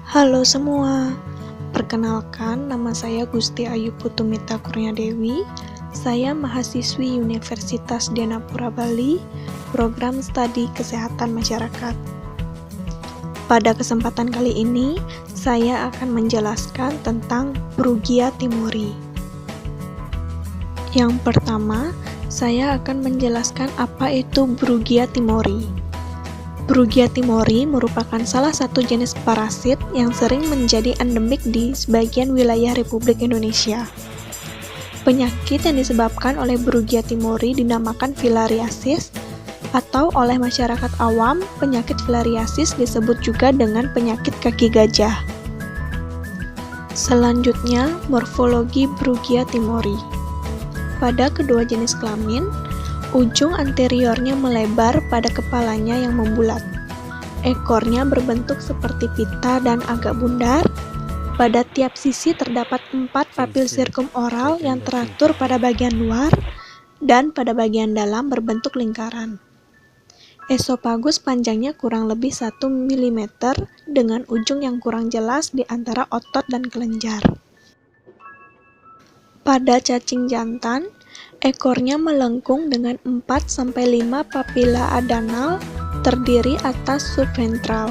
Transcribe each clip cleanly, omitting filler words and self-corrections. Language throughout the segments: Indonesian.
Halo semua, perkenalkan nama saya Gusti Ayu Putumita Kurniadewi. Saya mahasiswi Universitas Dianapura Bali, program studi Kesehatan Masyarakat. Pada kesempatan kali ini, saya akan menjelaskan tentang Brugia timori. Yang pertama, saya akan menjelaskan apa itu Brugia timori. Brugia timori merupakan salah satu jenis parasit yang sering menjadi endemik di sebagian wilayah Republik Indonesia. Penyakit yang disebabkan oleh Brugia timori dinamakan filariasis, atau oleh masyarakat awam, penyakit filariasis disebut juga dengan penyakit kaki gajah. Selanjutnya, morfologi Brugia timori. Pada kedua jenis kelamin, ujung anteriornya melebar pada kepalanya yang membulat. Ekornya berbentuk seperti pita dan agak bundar. Pada tiap sisi terdapat 4 papil sirkum oral yang teratur pada bagian luar dan pada bagian dalam berbentuk lingkaran. Esofagus panjangnya kurang lebih 1 mm dengan ujung yang kurang jelas di antara otot dan kelenjar. Pada cacing jantan, ekornya melengkung dengan 4-5 papila adanal terdiri atas subventral,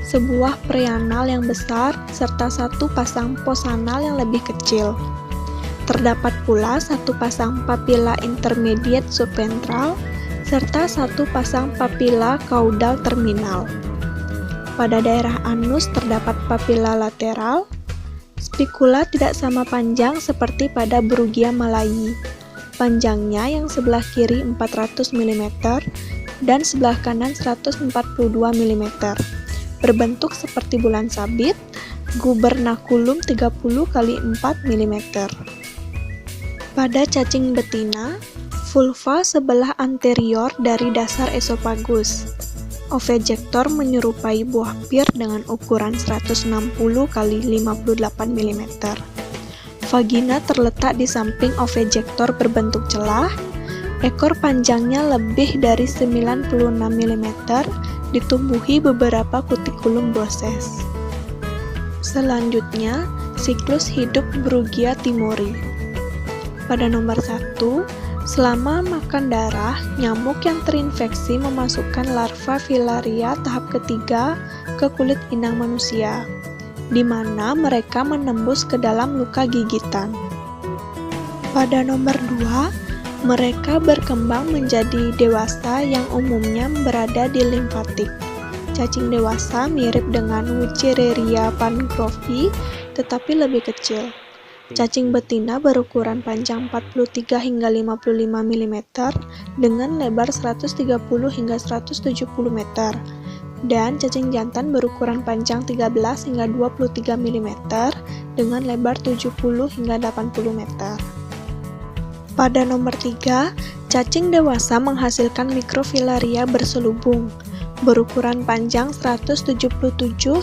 sebuah preanal yang besar, serta 1 pasang posanal yang lebih kecil. Terdapat pula 1 pasang papila intermediate subventral, serta 1 pasang papila caudal terminal. Pada daerah anus terdapat papila lateral. Spikula tidak sama panjang seperti pada Brugia malayi. Panjangnya yang sebelah kiri 400 mm dan sebelah kanan 142 mm. Berbentuk seperti bulan sabit, gubernaculum 30 x 4 mm. Pada cacing betina, vulva sebelah anterior dari dasar esofagus. Ovejector menyerupai buah pir dengan ukuran 160 x 58 mm. Vagina terletak di samping ovejector berbentuk celah. Ekor panjangnya lebih dari 96 mm, ditumbuhi beberapa kutikulum proses. Selanjutnya, siklus hidup Brugia timori. Pada nomor 1, selama makan darah, nyamuk yang terinfeksi memasukkan larva filaria tahap ketiga ke kulit inang manusia, di mana mereka menembus ke dalam luka gigitan. Pada nomor 2, mereka berkembang menjadi dewasa yang umumnya berada di limfatik. Cacing dewasa mirip dengan Wuchereria pangrovi, tetapi lebih kecil. Cacing betina berukuran panjang 43 hingga 55 mm dengan lebar 130 hingga 170 meter, dan cacing jantan berukuran panjang 13 hingga 23 mm dengan lebar 70 hingga 80 meter. Pada nomor 3, cacing dewasa menghasilkan mikrofilaria berselubung, berukuran panjang 177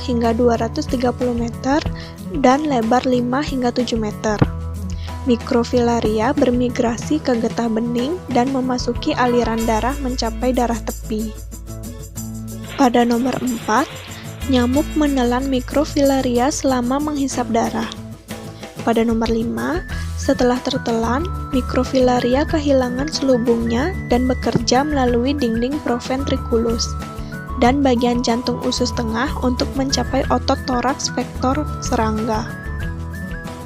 hingga 230 meter dan lebar 5 hingga 7 meter. Mikrofilaria bermigrasi ke getah bening dan memasuki aliran darah mencapai darah tepi. Pada nomor 4, nyamuk menelan mikrofilaria selama menghisap darah. Pada nomor 5, setelah tertelan, mikrofilaria kehilangan selubungnya dan bekerja melalui dinding proventriculus dan bagian jantung usus tengah untuk mencapai otot toraks vektor serangga.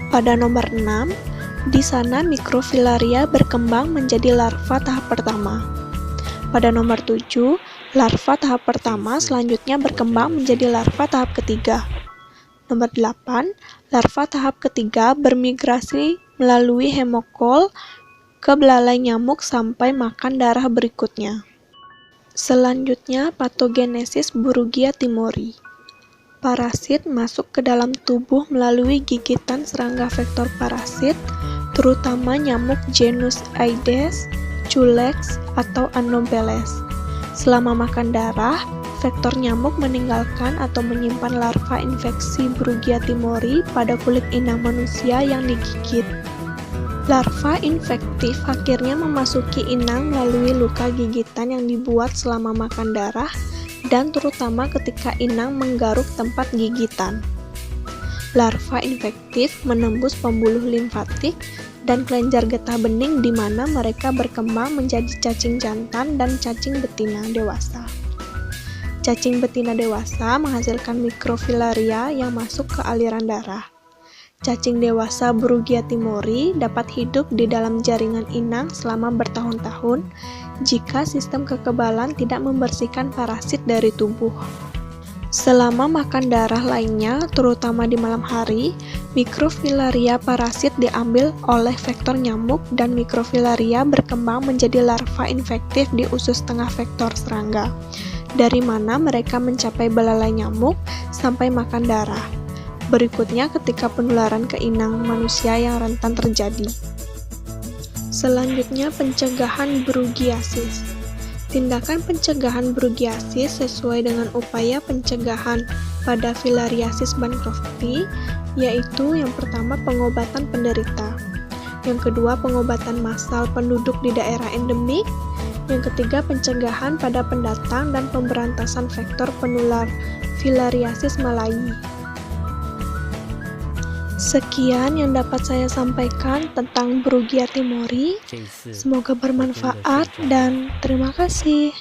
Pada nomor 6, di sana mikrofilaria berkembang menjadi larva tahap pertama. Pada nomor 7, larva tahap pertama selanjutnya berkembang menjadi larva tahap ketiga. Nomor 8, larva tahap ketiga bermigrasi melalui hemokol ke belalai nyamuk sampai makan darah berikutnya. Selanjutnya, patogenesis Brugia timori. Parasit masuk ke dalam tubuh melalui gigitan serangga vektor parasit, terutama nyamuk genus Aedes, Culex, atau Anobeles. Selama makan darah, vektor nyamuk meninggalkan atau menyimpan larva infeksi Brugia timori pada kulit inang manusia yang digigit. Larva infektif akhirnya memasuki inang melalui luka gigitan yang dibuat selama makan darah dan terutama ketika inang menggaruk tempat gigitan. Larva infektif menembus pembuluh limfatik dan kelenjar getah bening di mana mereka berkembang menjadi cacing jantan dan cacing betina dewasa. Cacing betina dewasa menghasilkan mikrofilaria yang masuk ke aliran darah. Cacing dewasa Brugia timori dapat hidup di dalam jaringan inang selama bertahun-tahun jika sistem kekebalan tidak membersihkan parasit dari tubuh. Selama makan darah lainnya, terutama di malam hari, mikrofilaria parasit diambil oleh vektor nyamuk dan mikrofilaria berkembang menjadi larva infektif di usus tengah vektor serangga, dari mana mereka mencapai belalai nyamuk sampai makan darah. Berikutnya ketika penularan ke inang manusia yang rentan terjadi. Selanjutnya pencegahan brugiasis. Tindakan pencegahan brugiasis sesuai dengan upaya pencegahan pada filariasis Bancrofti, yaitu yang pertama pengobatan penderita, yang kedua pengobatan massal penduduk di daerah endemik, yang ketiga pencegahan pada pendatang dan pemberantasan vektor penular filariasis Malayi. Sekian yang dapat saya sampaikan tentang Brugia timori. Semoga bermanfaat dan terima kasih.